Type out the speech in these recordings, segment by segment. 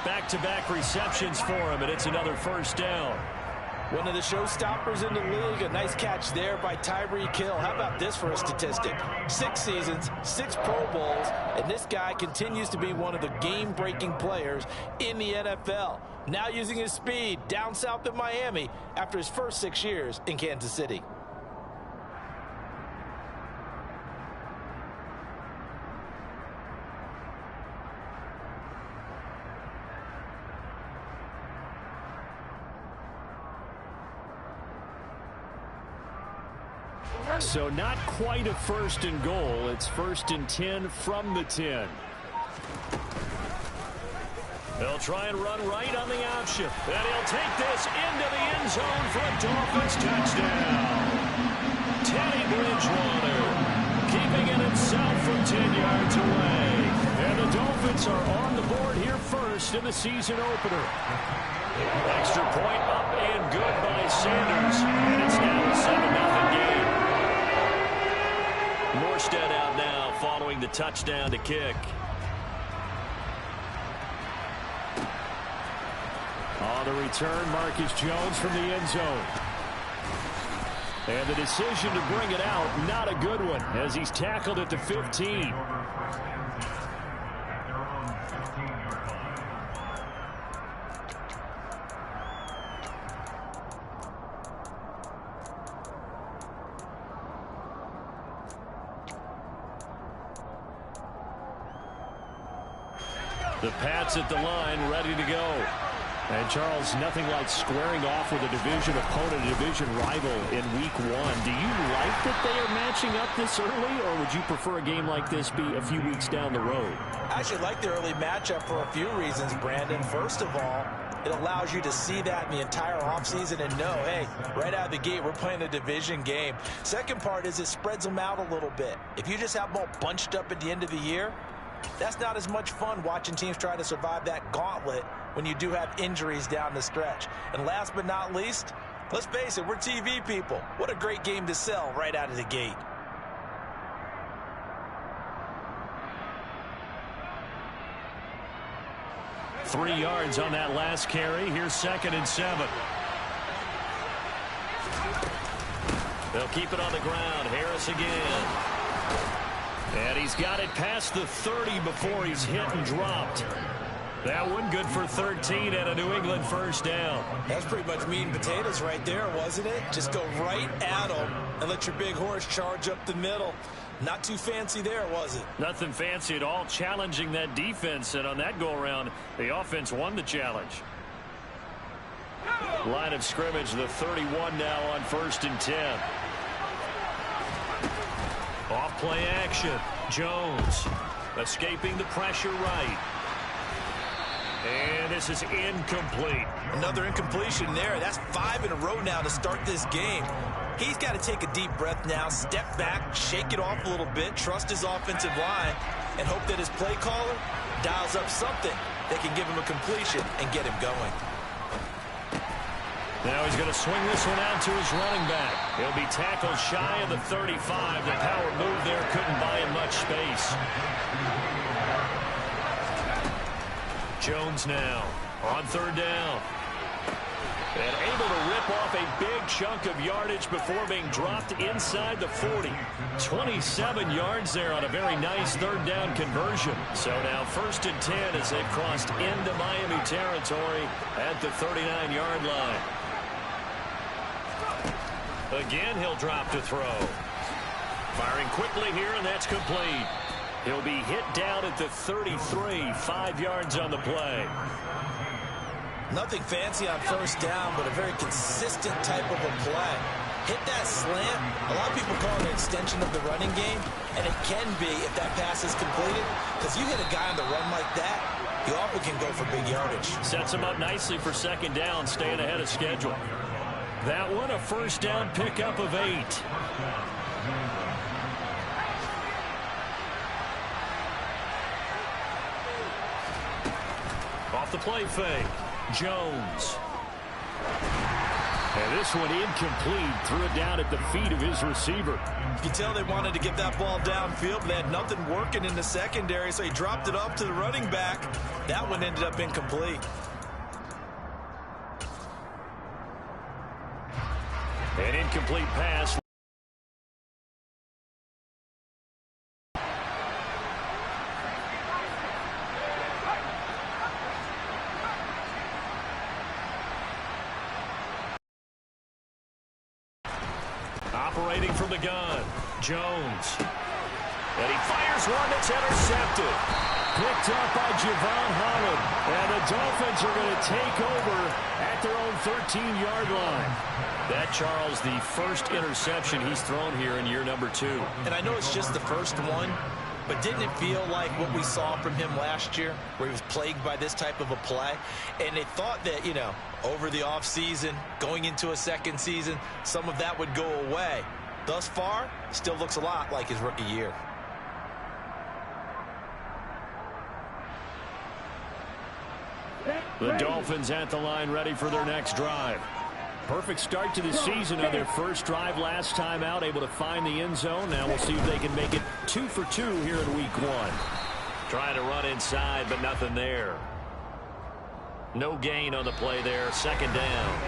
Back-to-back receptions for him, and it's another first down. One of the showstoppers in the league. A nice catch there by Tyreek Hill. How about this for a statistic? 6 seasons, 6 Pro Bowls, and this guy continues to be one of the game-breaking players in the NFL. Now using his speed down south of Miami after his first 6 years in Kansas City. So not quite a first and goal. It's 1st and 10 from the 10. They'll try and run right on the option. And he'll take this into the end zone for a Dolphins touchdown. Teddy Bridgewater keeping it himself from 10 yards away. And the Dolphins are on the board here first in the season opener. Extra point up and good by Sanders. And it's now a 7-0 game. Morstead out now following the touchdown to kick. On the return, Marcus Jones from the end zone. And the decision to bring it out, not a good one, as he's tackled at the 15. The Pats at the line, ready to go. And, Charles, nothing like squaring off with a division opponent, a division rival in Week 1. Do you like that they are matching up this early, or would you prefer a game like this be a few weeks down the road? I actually like the early matchup for a few reasons, Brandon. First of all, it allows you to see that in the entire offseason and know, hey, right out of the gate, we're playing a division game. Second part is it spreads them out a little bit. If you just have them all bunched up at the end of the year, that's not as much fun watching teams try to survive that gauntlet when you do have injuries down the stretch. And last but not least, let's face it, we're TV people. What a great game to sell right out of the gate. Three yards on that last carry. Here's 2nd and 7. They'll keep it on the ground. Harris again. And he's got it past the 30 before he's hit and dropped. That one good for 13 and a New England first down. That's pretty much meat and potatoes right there, wasn't it? Just go right at them and let your big horse charge up the middle. Not too fancy there, was it? Nothing fancy at all, challenging that defense. And on that go-around, the offense won the challenge. Line of scrimmage, the 31 now on 1st and 10. Off play action. Jones escaping the pressure right. And this is incomplete. Another incompletion there. That's 5 in a row now to start this game. He's got to take a deep breath now, step back, shake it off a little bit, trust his offensive line, and hope that his play caller dials up something that can give him a completion and get him going. Now he's going to swing this one out to his running back. He'll be tackled shy of the 35. The power move there couldn't buy him much space. Jones now on 3rd down. And able to rip off a big chunk of yardage before being dropped inside the 40. 27 yards there on a very nice 3rd down conversion. So now 1st and 10 as they've crossed into Miami territory at the 39-yard line. Again, he'll drop to throw. Firing quickly here, and that's complete. He'll be hit down at the 33, 5 yards on the play. Nothing fancy on 1st down, but a very consistent type of a play. Hit that slant. A lot of people call it an extension of the running game, and it can be if that pass is completed, because you hit a guy on the run like that, he often can go for big yardage. Sets him up nicely for 2nd down, staying ahead of schedule. That one, a 1st down pickup of 8. Off the play fake, Jones. And this one incomplete. Threw it down at the feet of his receiver. You can tell they wanted to get that ball downfield, but they had nothing working in the secondary, so he dropped it up to the running back. That one ended up incomplete. An incomplete pass. Operating from the gun, Jones. And he fires one that's intercepted. Picked up by Javon Holland. And the Dolphins are going to take over at their own 13-yard line. That, Charles, the first interception he's thrown here in year number 2. And I know it's just the first one, but didn't it feel like what we saw from him last year, where he was plagued by this type of a play? And they thought that, you know, over the offseason, going into a second season, some of that would go away. Thus far, still looks a lot like his rookie year. The Dolphins at the line, ready for their next drive. Perfect start to the season on their first drive last time out, able to find the end zone. Now we'll see if they can make it 2 for 2 here in week 1. Trying to run inside, but nothing there. No gain on the play there, second down.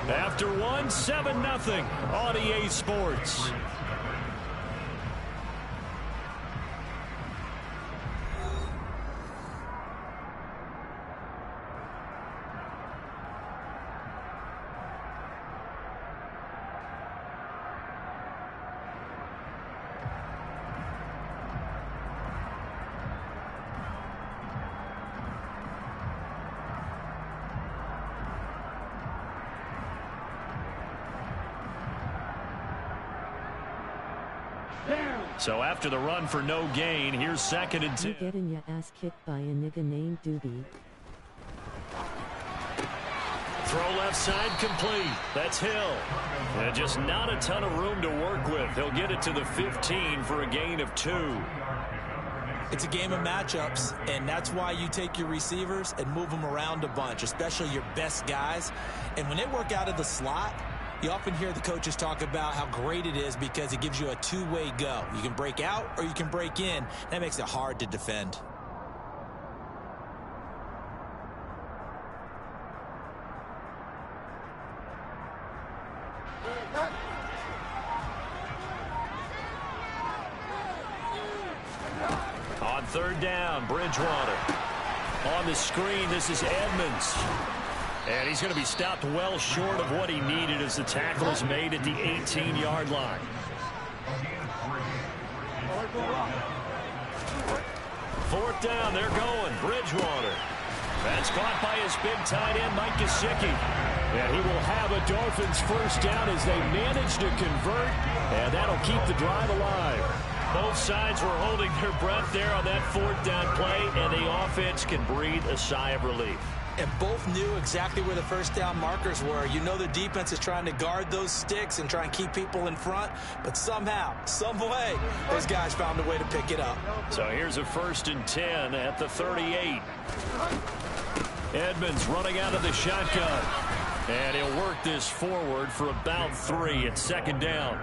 After one, 7-0 on EA Sports. So after the run for no gain, here's 2nd and 10. You getting your ass kicked by a nigga named Doobie. Throw left side complete. That's Hill. And just not a ton of room to work with. He'll get it to the 15 for a gain of 2. It's a game of matchups, and that's why you take your receivers and move them around a bunch, especially your best guys. And when they work out of the slot, you often hear the coaches talk about how great it is because it gives you a two-way go. You can break out or you can break in. That makes it hard to defend. On 3rd down, Bridgewater. On the screen, this is Edmonds. And he's going to be stopped well short of what he needed as the tackle is made at the 18-yard line. 4th down, they're going. Bridgewater. That's caught by his big tight end, Mike Gesicki. And he will have a Dolphins first down as they manage to convert. And that'll keep the drive alive. Both sides were holding their breath there on that 4th down play, and the offense can breathe a sigh of relief. And both knew exactly where the first down markers were. You know the defense is trying to guard those sticks and try and keep people in front, but somehow, some way, those guys found a way to pick it up. So here's a 1st and 10 at the 38. Edmonds running out of the shotgun. And he'll work this forward for about 3 at 2nd down.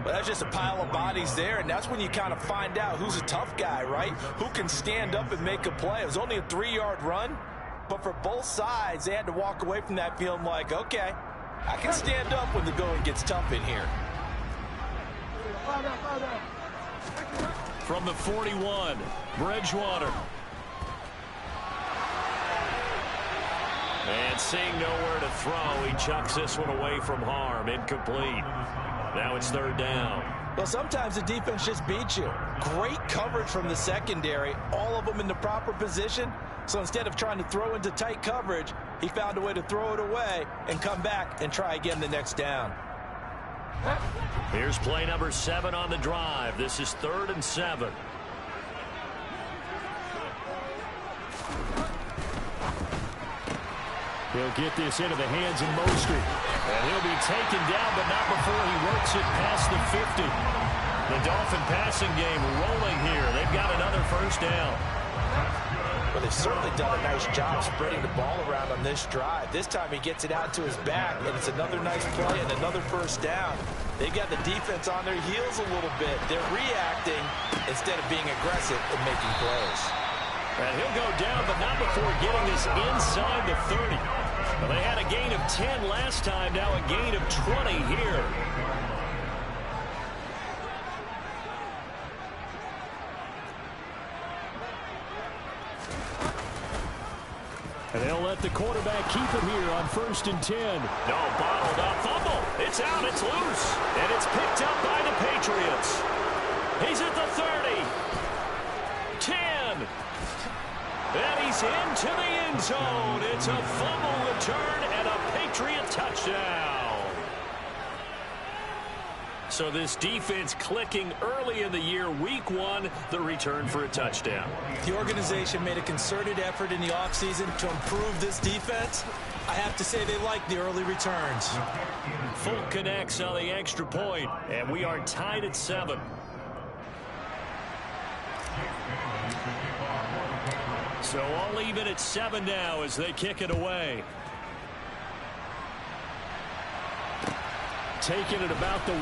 Well, that's just a pile of bodies there, and that's when you kind of find out who's a tough guy, right? Who can stand up and make a play. It was only a 3-yard run, but for both sides, they had to walk away from that feeling like, okay, I can stand up when the going gets tough in here. From the 41, Bridgewater. And seeing nowhere to throw, he chucks this one away from harm. Incomplete. Now it's 3rd down. Well, sometimes the defense just beats you. Great coverage from the secondary, all of them in the proper position. So instead of trying to throw into tight coverage, he found a way to throw it away and come back and try again the next down. Here's play number 7 on the drive. This is 3rd and 7. He'll get this into the hands of Mostert. And he'll be taken down, but not before he works it past the 50. The Dolphin passing game rolling here. They've got another first down. But they've certainly done a nice job spreading the ball around on this drive. This time he gets it out to his back, and it's another nice play and another first down. They've got the defense on their heels a little bit. They're reacting instead of being aggressive and making plays. And he'll go down, but not before getting this inside the 30. Well, they had a gain of 10 last time, now a gain of 20 here. And they'll let the quarterback keep it here on 1st and 10. No, bottled up, fumble. It's out, it's loose. And it's picked up by the Patriots. He's at the 30. 10. And he's into the end zone. It's a fumble return and a Patriot touchdown. So this defense clicking early in the year, week 1, the return for a touchdown. The organization made a concerted effort in the offseason to improve this defense. I have to say they like the early returns. Full connects on the extra point, and we are tied at 7. So all even at 7 now as they kick it away. Taking it about the 1.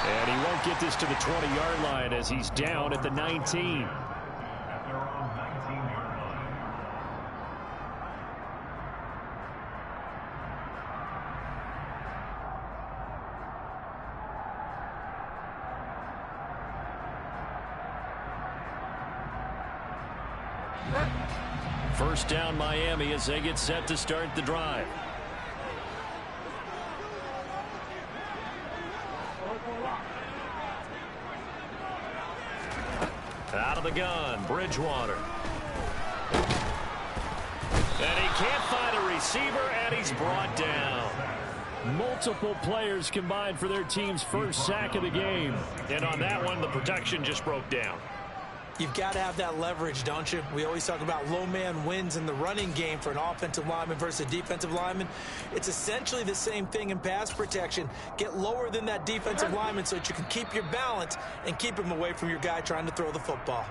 And he won't get this to the 20-yard line as he's down at the 19. First down Miami as they get set to start the drive. Out of the gun, Bridgewater. And he can't find a receiver, and he's brought down. Multiple players combined for their team's first sack of the game. And on that one, the protection just broke down. You've got to have that leverage, don't you? We always talk about low man wins in the running game for an offensive lineman versus a defensive lineman. It's essentially the same thing in pass protection. Get lower than that defensive lineman so that you can keep your balance and keep him away from your guy trying to throw the football.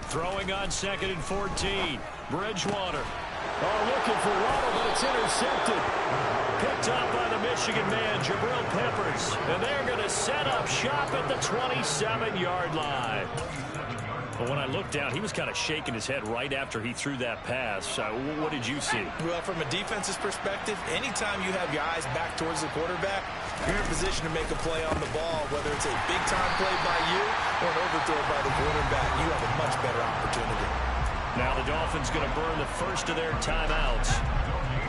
Throwing on 2nd and 14. Bridgewater. Oh, looking for Waddle, but it's intercepted. Picked up by the Michigan man, Jabril Peppers. And they're going to set up shop at the 27-yard line. But when I looked down, he was kind of shaking his head right after he threw that pass. What did you see? Well, from a defense's perspective, anytime you have your eyes back towards the quarterback, you're in a position to make a play on the ball, whether it's a big-time play by you or an overthrow by the quarterback. You have a much better opportunity. Now the Dolphins going to burn the first of their timeouts.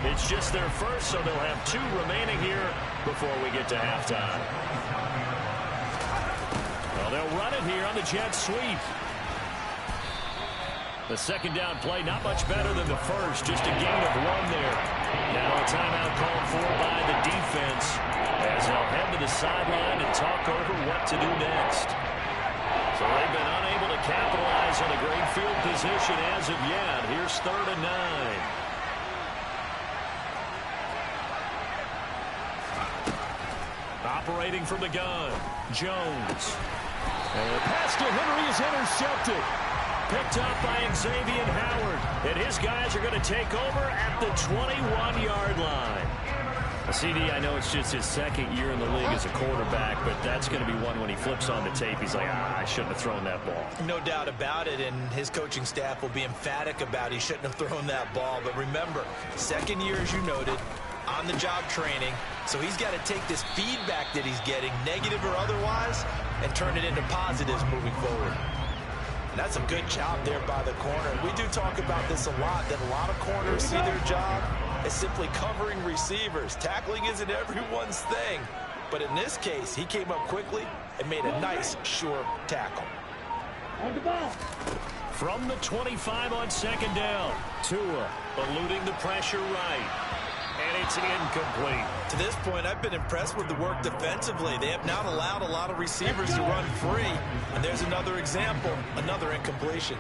It's just their first, so they'll have 2 remaining here before we get to halftime. Well, they'll run it here on the jet sweep. The second down play, not much better than the first, just a gain of 1 there. Now a timeout called for by the defense as they'll head to the sideline and talk over what to do next. So they've been unable to capitalize on a great field position as of yet. Here's 3rd and 9. Operating from the gun, Jones. And the pass to Henry is intercepted. Picked up by Xavier Howard. And his guys are going to take over at the 21-yard line. CD, I know it's just his 2nd year in the league as a quarterback, but that's going to be one when he flips on the tape. He's like, I shouldn't have thrown that ball. No doubt about it, and his coaching staff will be emphatic about he shouldn't have thrown that ball. But remember, 2nd year, as you noted, on-the-job training. So he's got to take this feedback that he's getting, negative or otherwise, and turn it into positives moving forward. And that's a good job there by the corner. We do talk about this a lot, that a lot of corners see their job as simply covering receivers. Tackling isn't everyone's thing. But in this case, he came up quickly and made a nice, sure tackle. From the 25 on second down. Tua eluding the pressure right. And it's incomplete. To this point, I've been impressed with the work defensively. They have not allowed a lot of receivers to run free. And there's another example, another incompletion.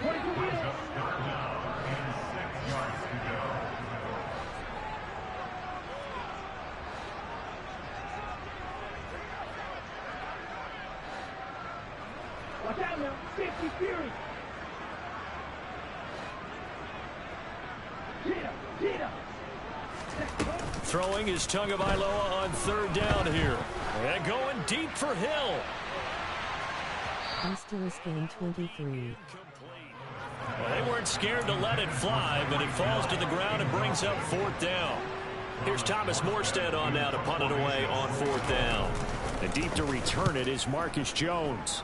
Watch out now, 50 Fury. Get up. Throwing is Tagovailoa on third down here. And going deep for Hill. Asterisk game 23. Well, they weren't scared to let it fly, but it falls to the ground and brings up fourth down. Here's Thomas Morstead on now to punt it away on fourth down. And deep to return it is Marcus Jones.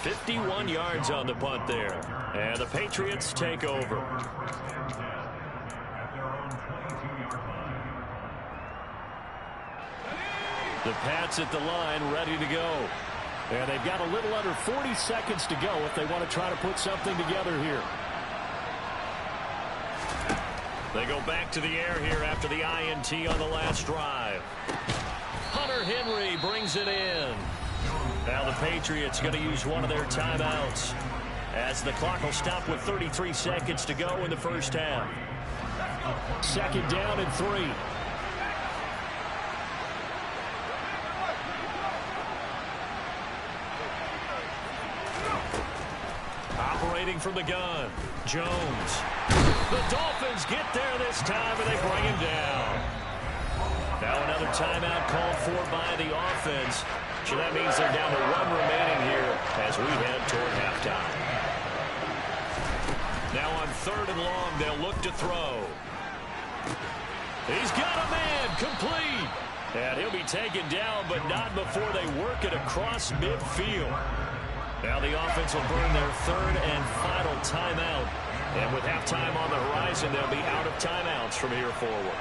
"51 yards on the punt there. And the Patriots take over. The Pats at the line ready to go. And they've got a little under 40 seconds to go if they want to try to put something together here. They go back to the air here after the INT on the last drive. Hunter Henry brings it in. Now the Patriots going to use one of their timeouts as the clock will stop with 33 seconds to go in the first half. Second down and 3. Operating from the gun, Jones. The Dolphins get there this time and they bring him down. Now another timeout called for by the offense. So that means they're down to 1 remaining here as we head toward halftime. Now on third and long, they'll look to throw. He's got a man, complete. And he'll be taken down, but not before they work it across midfield. Now the offense will burn their third and final timeout. And with halftime on the horizon, they'll be out of timeouts from here forward.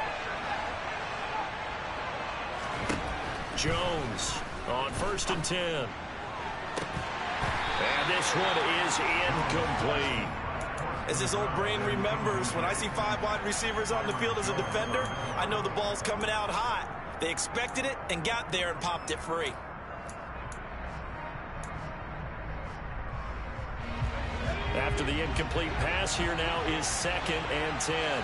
Jones on 1st and 10. And this one is incomplete. As his old brain remembers, when I see 5 wide receivers on the field as a defender, I know the ball's coming out hot. They expected it and got there and popped it free. After the incomplete pass, here now is 2nd and 10.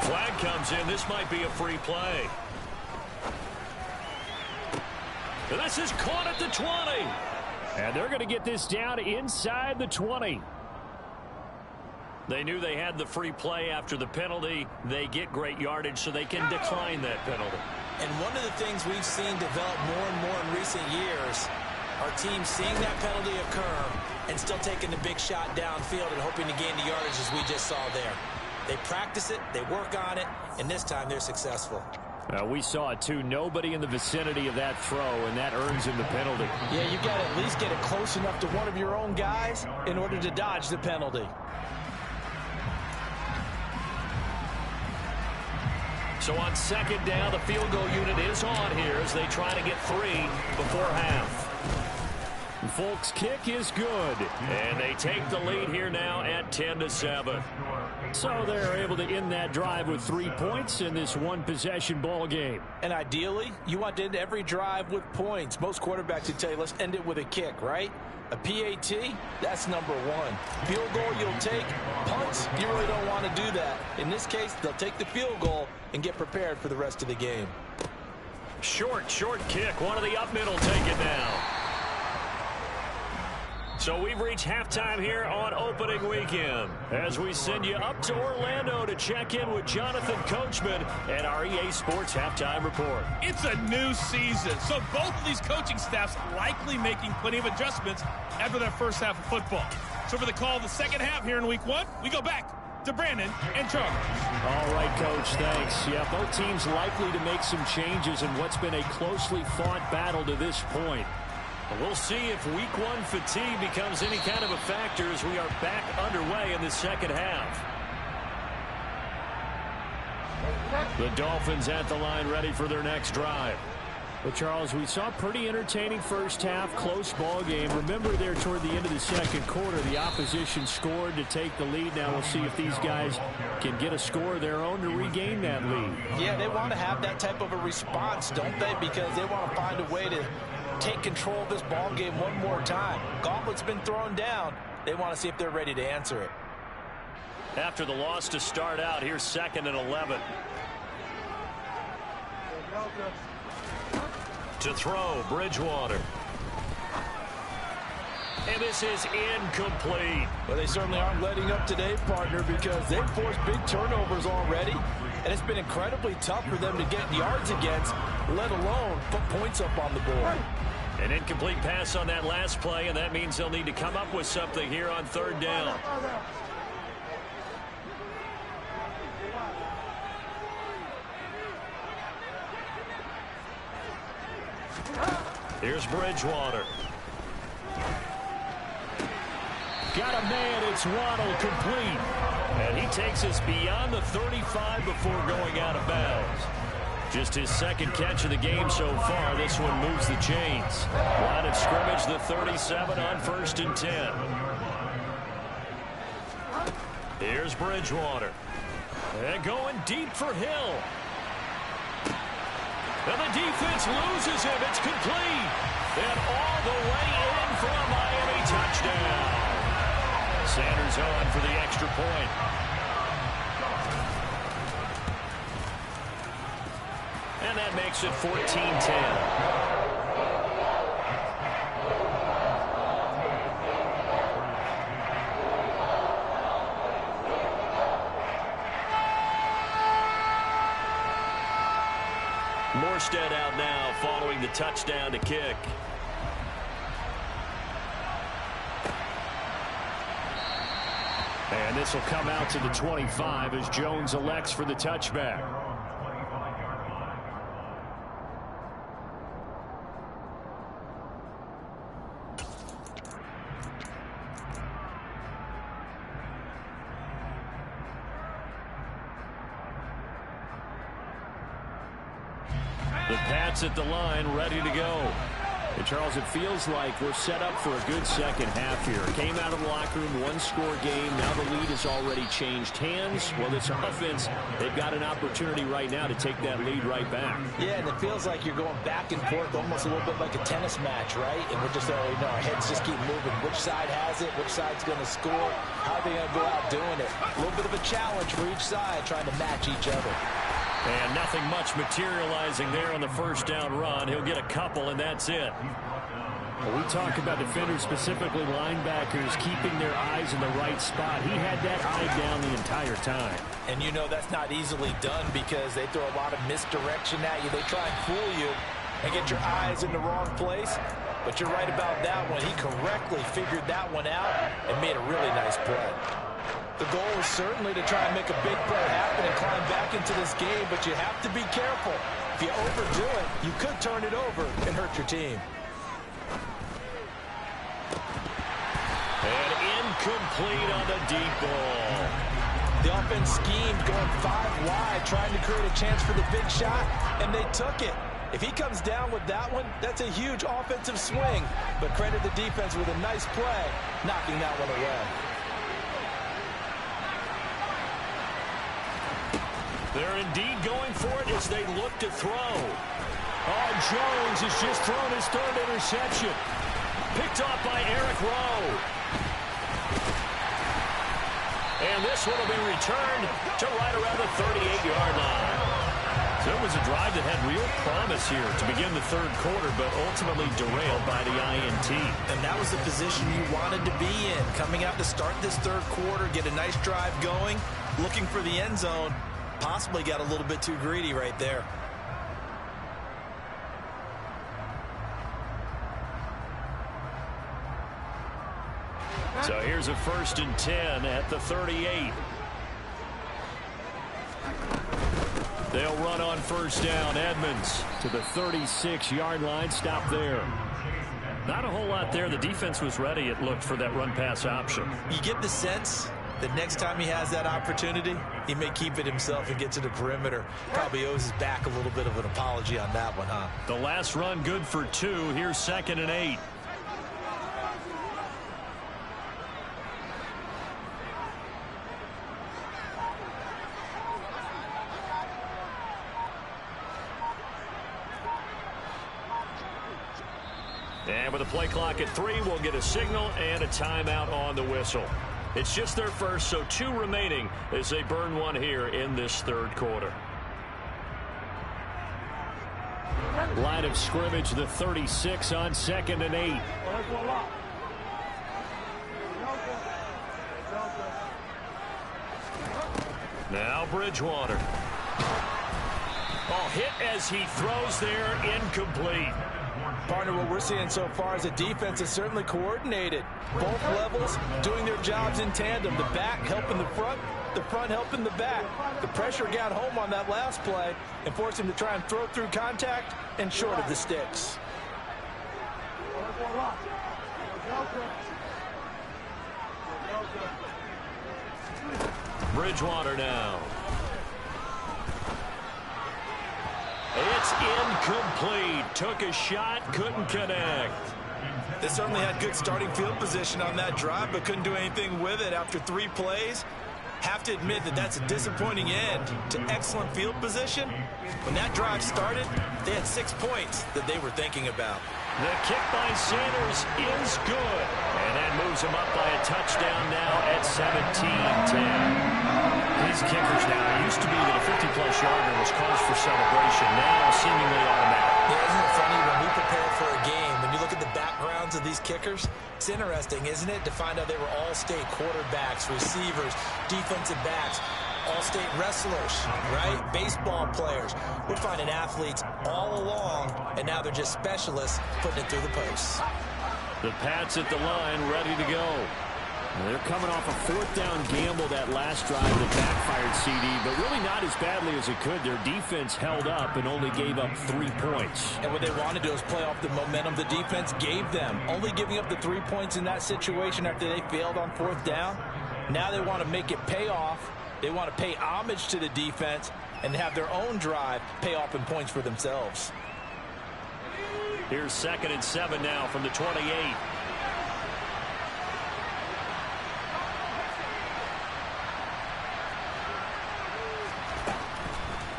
Flag comes in. This might be a free play. And this is caught at the 20. And they're going to get this down inside the 20. They knew they had the free play after the penalty. They get great yardage so they can decline that penalty. And one of the things we've seen develop more and more in recent years are teams seeing that penalty occur and still taking the big shot downfield and hoping to gain the yardage as we just saw there. They practice it, they work on it, and this time they're successful. We saw it too. Nobody in the vicinity of that throw, and that earns him the penalty. Yeah, you got to at least get it close enough to one of your own guys in order to dodge the penalty. So on 2nd down, the field goal unit is on here as they try to get 3 before half. Folk's kick is good, and they take the lead here now at 10-7. So they're able to end that drive with 3 points in this one-possession ball game. And ideally, you want to end every drive with points. Most quarterbacks would tell you, let's end it with a kick, right? A PAT, that's number 1. Field goal you'll take. Punts, you really don't want to do that. In this case, they'll take the field goal and get prepared for the rest of the game. Short kick. One of the up middle take it down. So we've reached halftime here on opening weekend as we send you up to Orlando to check in with Jonathan Coachman and our EA Sports Halftime Report. It's a new season, so both of these coaching staffs likely making plenty of adjustments after that first half of football. So for the call of the second half here in week 1, we go back to Brandon and Charles. All right, Coach, thanks. Yeah, both teams likely to make some changes in what's been a closely fought battle to this point. We'll see if week one fatigue becomes any kind of a factor as we are back underway in the second half. The Dolphins at the line, ready for their next drive. Well, Charles, we saw a pretty entertaining first half, close ball game. Remember there toward the end of the second quarter, the opposition scored to take the lead. Now we'll see if these guys can get a score of their own to regain that lead. Yeah, they want to have that type of a response, don't they? Because they want to find a way to take control of this ball game one more time. Gauntlet's been thrown down. They want to see if they're ready to answer it. After the loss to start out, here's 2nd and 11. To throw, Bridgewater. And this is incomplete. Well, they certainly aren't letting up today, partner, because they've forced big turnovers already. And it's been incredibly tough for them to get yards against, let alone put points up on the board. An incomplete pass on that last play, and that means they'll need to come up with something here on 3rd down. Here's Bridgewater. Got a man, it's Waddle, complete. And he takes us beyond the 35 before going out of bounds. Just his 2nd catch of the game so far. This one moves the chains. Line of scrimmage, the 37 on 1st and 10. Here's Bridgewater. And going deep for Hill. And the defense loses him. It's complete. And all the way in for a Miami touchdown. Sanders on for the extra point. And that makes it 14-10. Morstead out now following the touchdown to kick. And this will come out to the 25 as Jones elects for the touchback. The Pats at the line, ready to go. And Charles, it feels like we're set up for a good second half here. Came out of the locker room, one-score game. Now the lead has already changed hands. Well, this offense, they've got an opportunity right now to take that lead right back. Yeah, and it feels like you're going back and forth, almost a little bit like a tennis match, right? And we're just already know our heads just keep moving. Which side has it? Which side's going to score? How are they going to go out doing it? A little bit of a challenge for each side, trying to match each other. And nothing much materializing there on the first down run. He'll get a couple, and that's it. Well, we talk about defenders, specifically linebackers, keeping their eyes in the right spot. He had that eye down the entire time. And you know that's not easily done because they throw a lot of misdirection at you. They try and fool you and get your eyes in the wrong place. But you're right about that one. He correctly figured that one out and made a really nice play. The goal is certainly to try and make a big play happen and climb back into this game, but you have to be careful. If you overdo it, you could turn it over and hurt your team. And incomplete on the deep ball. The offense schemed, going 5 wide, trying to create a chance for the big shot, and they took it. If he comes down with that one, that's a huge offensive swing. But credit the defense with a nice play, knocking that one away. They're indeed going for it as they look to throw. Oh, Jones has just thrown his 3rd interception. Picked off by Eric Rowe. And this one will be returned to right around the 38-yard line. So it was a drive that had real promise here to begin the 3rd quarter, but ultimately derailed by the INT. And that was the position you wanted to be in. Coming out to start this 3rd quarter, get a nice drive going, looking for the end zone. Possibly got a little bit too greedy right there. So here's a 1st and 10 at the 38. They'll run on 1st down. Edmonds to the 36-yard line. Stop there. Not a whole lot there. The defense was ready, it looked, for that run-pass option. You get the sense that next time he has that opportunity, he may keep it himself and get to the perimeter. Probably owes his back a little bit of an apology on that one, huh? The last run good for 2. Here's 2nd and 8. And with a play clock at 3, we'll get a signal and a timeout on the whistle. It's just their first, so 2 remaining as they burn one here in this 3rd quarter. Line of scrimmage, the 36 on 2nd and 8. Now Bridgewater. Oh, hit as he throws there, incomplete. Partner, what we're seeing so far is the defense is certainly coordinated. Both levels doing their jobs in tandem. The back helping the front helping the back. The pressure got home on that last play and forced him to try and throw through contact and short of the sticks. Bridgewater now. It's incomplete. Took a shot, couldn't connect. They certainly had good starting field position on that drive, but couldn't do anything with it after 3 plays. Have to admit that that's a disappointing end to excellent field position. When that drive started, they had 6 points that they were thinking about. The kick by Sanders is good. And that moves him up by a touchdown now at 17-10. These kickers now, it used to be that a 50-plus yarder was cause for celebration. Now seemingly automatic. Yeah, isn't it funny when we prepare for a game, when you look at the backgrounds of these kickers, it's interesting, isn't it, to find out they were all-state quarterbacks, receivers, defensive backs, all-state wrestlers, right? Baseball players. We're finding athletes all along, and now they're just specialists putting it through the posts. The Pats at the line, ready to go. They're coming off a 4th down gamble that last drive that backfired, CD, but really not as badly as it could. Their defense held up and only gave up 3 points. And what they want to do is play off the momentum the defense gave them. Only giving up the 3 points in that situation after they failed on 4th down. Now they want to make it pay off. They want to pay homage to the defense and have their own drive pay off in points for themselves. Here's 2nd and 7 now from the 28.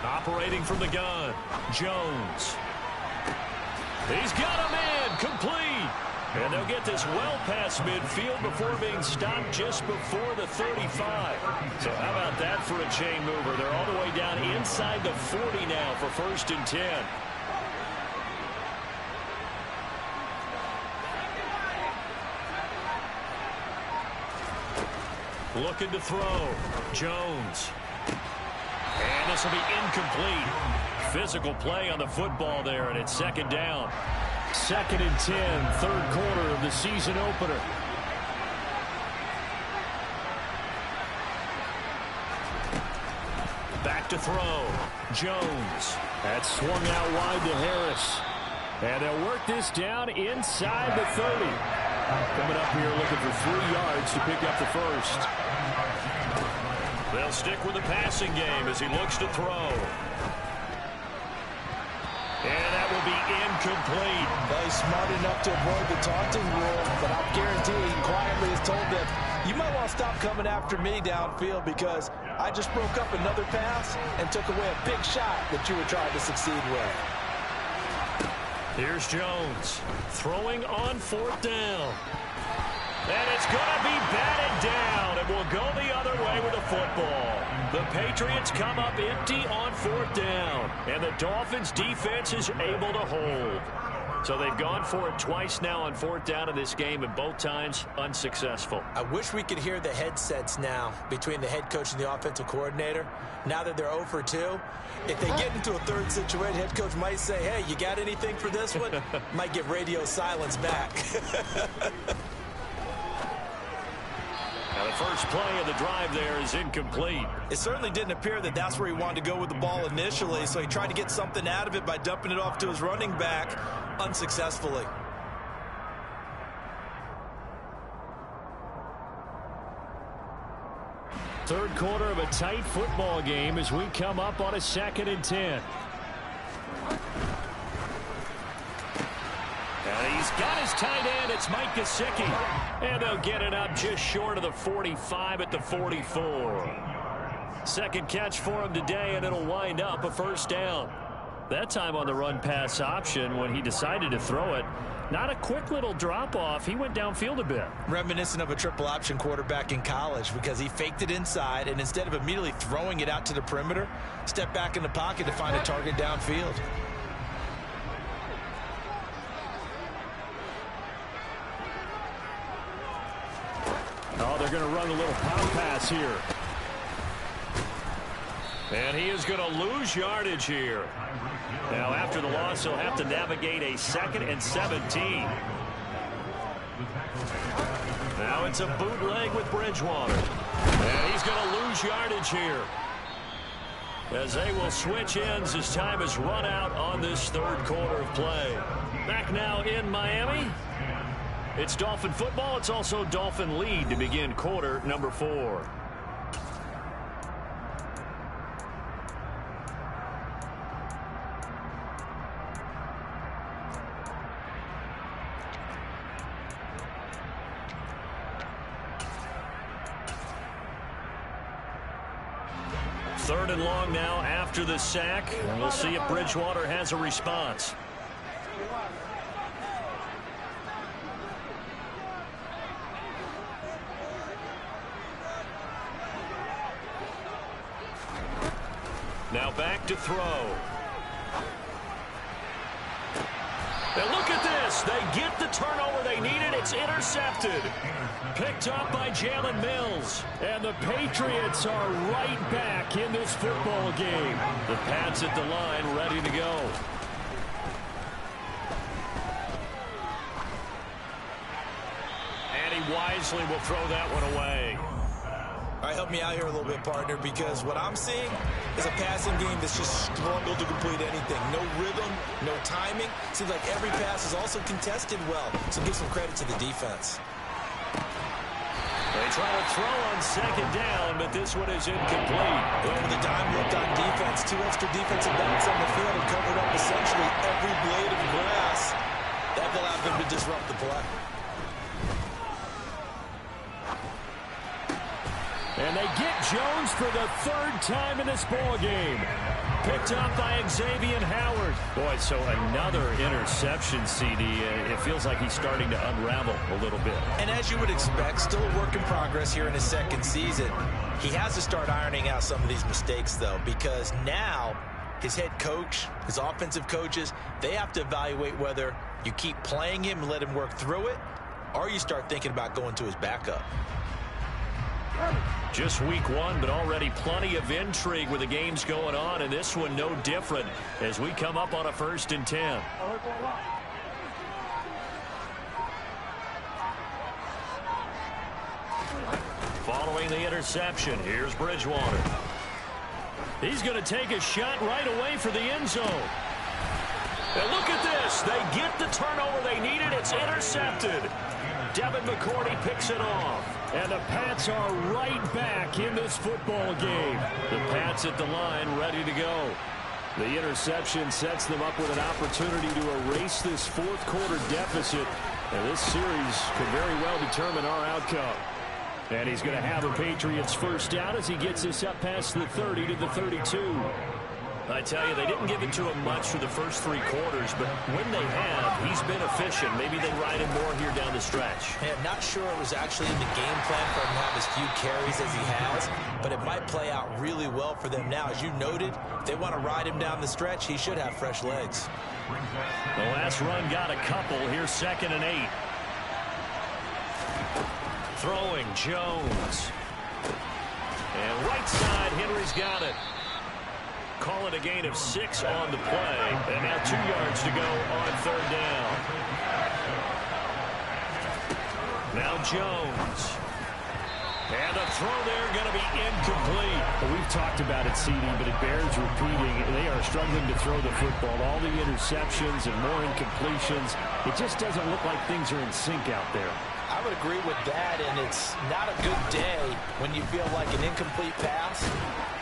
Operating from the gun, Jones. He's got a man, complete. And they'll get this well past midfield before being stopped just before the 35. So how about that for a chain mover? They're all the way down inside the 40 now for 1st and 10. Looking to throw. Jones. And this will be incomplete. Physical play on the football there, and it's 2nd down. 2nd and 10, 3rd quarter of the season opener. Back to throw. Jones. That swung out wide to Harris. And they'll work this down inside the 30. Coming up here looking for 3 yards to pick up the 1st. They'll stick with the passing game as he looks to throw. And that will be incomplete. Well, he's smart enough to avoid the taunting rule, but I'll guarantee he quietly has told them, you might want to stop coming after me downfield because I just broke up another pass and took away a big shot that you were trying to succeed with. Here's Jones throwing on 4th down. And it's going to be batted down, and we'll go the other way with the football. The Patriots come up empty on 4th down, and the Dolphins' defense is able to hold. So they've gone for it twice now on 4th down in this game, and both times unsuccessful. I wish we could hear the headsets now between the head coach and the offensive coordinator. Now that they're 0 for 2, if they get into a 3rd situation, head coach might say, hey, you got anything for this one? Might get radio silence back. Now the first play of the drive there is incomplete. It certainly didn't appear that that's where he wanted to go with the ball initially, so he tried to get something out of it by dumping it off to his running back unsuccessfully. third quarter of a tight football game as we come up on a 2nd and 10. And he's got his tight end. It's Mike Gesicki. And they'll get it up just short of the 45 at the 44. Second catch for him today, and it'll wind up a first down. That time on the run-pass option when he decided to throw it. Not a quick little drop-off. He went downfield a bit. Reminiscent of a triple option quarterback in college because he faked it inside, and instead of immediately throwing it out to the perimeter, stepped back in the pocket to find a target downfield. Oh, they're going to run a little pop pass here. And he is going to lose yardage here. Now, after the loss, he'll have to navigate a 2nd and 17. Now it's a bootleg with Bridgewater. And he's going to lose yardage here, as they will switch ends as time has run out on this third quarter of play. Back now in Miami. It's Dolphin football. It's also Dolphin lead to begin quarter number 4. Third and long now after the sack, and we'll see if Bridgewater has a response. Now back to throw. Now look at this. They get the turnover they needed. It's intercepted. Picked up by Jalen Mills. And the Patriots are right back in this football game. The Pats at the line ready to go. And he wisely will throw that one away. All right, help me out here a little bit, partner, because what I'm seeing is a passing game that's just struggled to complete anything. No rhythm, no timing. Seems like every pass is also contested well, so give some credit to the defense. They try to throw on second down, but this one is incomplete. Over the dime looked on defense. 2 extra defensive backs on the field and covered up essentially every blade of grass. That allowed them to disrupt the play. And they get Jones for the 3rd time in this ball game. Picked up by Xavier Howard. Boy, so another interception, CD. It feels like he's starting to unravel a little bit. And as you would expect, still a work in progress here in his 2nd season. He has to start ironing out some of these mistakes, though, because now his head coach, his offensive coaches, they have to evaluate whether you keep playing him and let him work through it, or you start thinking about going to his backup. Just week 1, but already plenty of intrigue with the games going on, and this one no different as we come up on a 1st and 10. Following the interception, here's Bridgewater. He's going to take a shot right away for the end zone. And look at this. They get the turnover they needed. It's intercepted. Devin McCourty picks it off. And the Pats are right back in this football game. The Pats at the line ready to go. The interception sets them up with an opportunity to erase this 4th quarter deficit. And this series could very well determine our outcome. And he's going to have a Patriots first down as he gets this up past the 30 to the 32. I tell you, they didn't give it to him much for the first 3 quarters, but when they have, he's been efficient. Maybe they ride him more here down the stretch. Yeah, not sure it was actually in the game plan for him to have as few carries as he has, but it might play out really well for them now. As you noted, if they want to ride him down the stretch, he should have fresh legs. The last run got a couple. Here's 2nd and 8. Throwing Jones. And right side, Henry's got it. Call it a gain of 6 on the play. And now 2 yards to go on 3rd down. Now Jones. And a throw there going to be incomplete. Well, we've talked about it, CD, but it bears repeating. They are struggling to throw the football. All the interceptions and more incompletions. It just doesn't look like things are in sync out there. I I would agree with that, and it's not a good day when you feel like an incomplete pass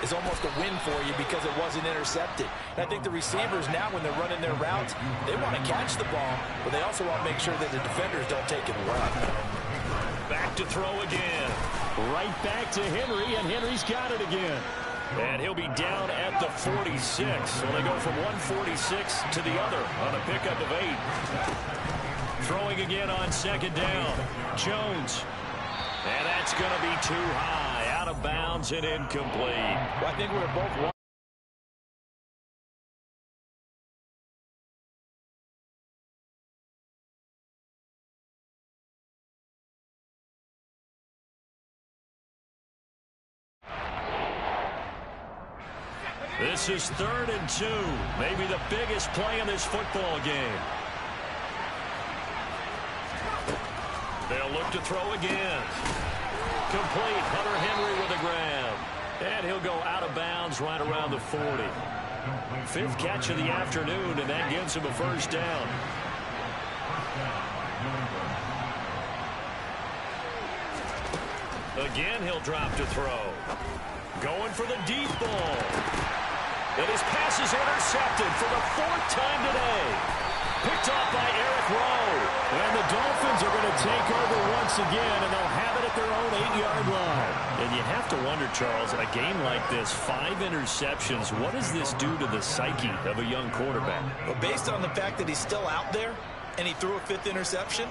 is almost a win for you because it wasn't intercepted. And I think the receivers now, when they're running their routes, they want to catch the ball, but they also want to make sure that the defenders don't take it away. Back to throw again. Right back to Henry, and Henry's got it again. And he'll be down at the 46. So they go from 146 to the other on a pickup of 8. Throwing again on second down. Jones. And that's going to be too high. Out of bounds and incomplete. Well, I think we're both... This is 3rd and 2. Maybe the biggest play in this football game. They'll look to throw again. Complete. Hunter Henry with a grab. And he'll go out of bounds right around the 40. 5th catch of the afternoon, and that gives him a first down. Again, he'll drop to throw. Going for the deep ball. And his pass is intercepted for the 4th time today. Picked off by Eric Rowe. And the Dolphins are going to take over once again, and they'll have it at their own 8-yard line. And you have to wonder, Charles, in a game like this, 5 interceptions, what does this do to the psyche of a young quarterback? Well, based on the fact that he's still out there and he threw a 5th interception,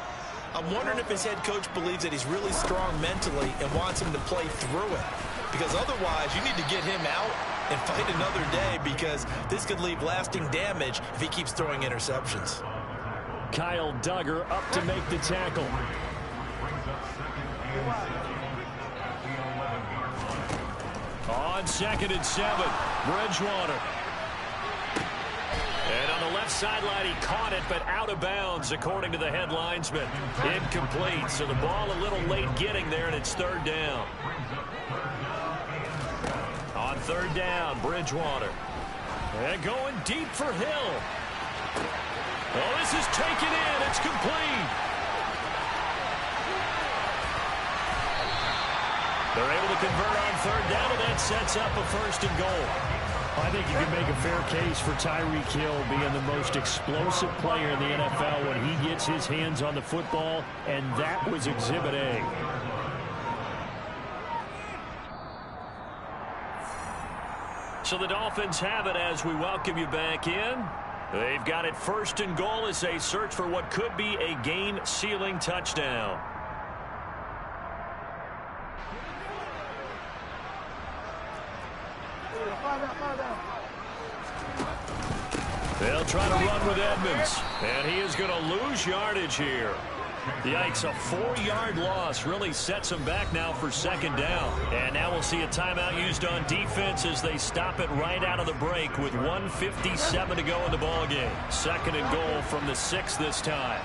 I'm wondering if his head coach believes that he's really strong mentally and wants him to play through it. Because otherwise, you need to get him out and fight another day, because this could leave lasting damage if he keeps throwing interceptions. Kyle Duggar up to make the tackle. On 2nd and 7, Bridgewater. And on the left sideline, he caught it, but out of bounds, according to the head linesman. Incomplete, so the ball a little late getting there, and it's 3rd down. On 3rd down, Bridgewater. And going deep for Hill. Oh, this is taken in. It's complete. They're able to convert on 3rd down, and that sets up a 1st and goal. I think you can make a fair case for Tyreek Hill being the most explosive player in the NFL when he gets his hands on the football, and that was Exhibit A. So the Dolphins have it as we welcome you back in. They've got it 1st and goal as they search for what could be a game-sealing touchdown. They'll try to run with Edmonds, and he is going to lose yardage here. Yikes, a 4-yard loss really sets him back now for 2nd down. And now we'll see a timeout used on defense as they stop it right out of the break with 1:57 to go in the ballgame. 2nd and goal from the 6 this time.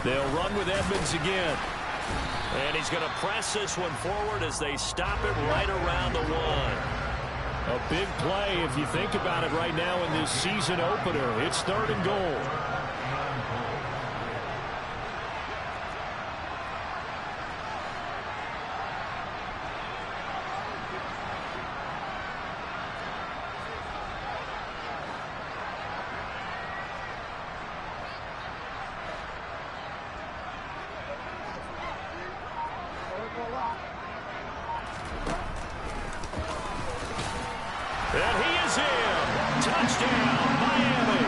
They'll run with Edmonds again. And he's going to press this one forward as they stop it right around the 1. A big play if you think about it right now in this season opener. It's 3rd and goal. And he is in. Touchdown, Miami.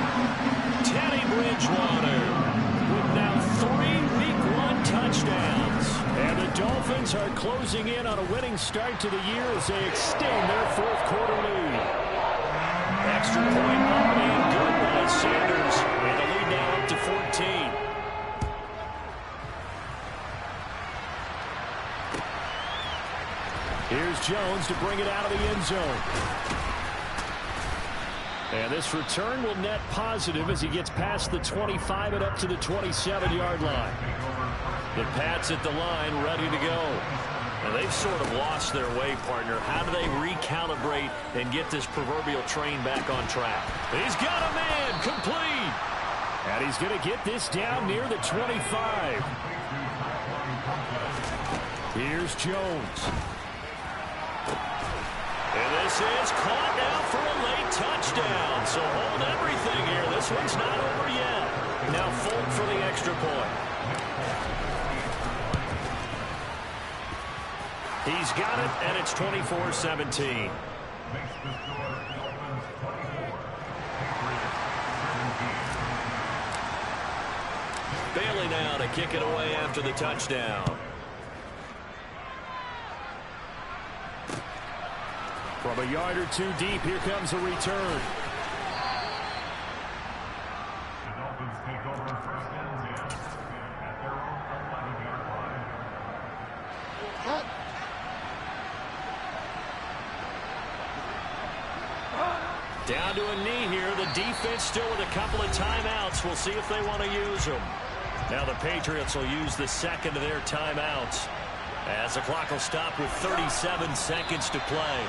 Teddy Bridgewater with now 3 Week 1 touchdowns. And the Dolphins are closing in on a winning start to the year as they extend their 4th quarter lead. Extra point up and good by Sanders. And the lead now up to 14. Here's Jones to bring it out of the end zone. And this return will net positive as he gets past the 25 and up to the 27-yard line. The Pats at the line, ready to go. And they've sort of lost their way, partner. How do they recalibrate and get this proverbial train back on track? He's got a man complete. And he's going to get this down near the 25. Here's Jones. And this is caught now for a late touchdown. So hold everything here. This one's not over yet. Now Folk for the extra point. He's got it, and it's 24-17. Bailey now to kick it away after the touchdown. From a yard or two deep, here comes a return. The Dolphins take over first and 10 at their own 11-yard line. Down to a knee here. The defense still with a couple of timeouts. We'll see if they want to use them. Now the Patriots will use the second of their timeouts as the clock will stop with 37 seconds to play.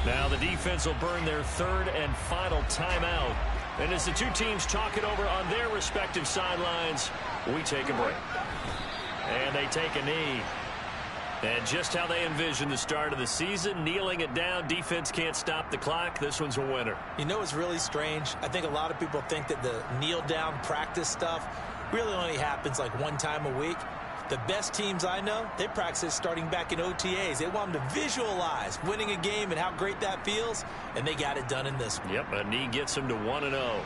Now the defense will burn their third and final timeout. And as the two teams talk it over on their respective sidelines, we take a break. And they take a knee. And just how they envision the start of the season, kneeling it down, defense can't stop the clock. This one's a winner. You know what's really strange? I think a lot of people think that the kneel-down practice stuff really only happens like one time a week. The best teams I know, they practice it starting back in OTAs. They want them to visualize winning a game and how great that feels, and they got it done in this one. Yep, a knee gets them to 1-0.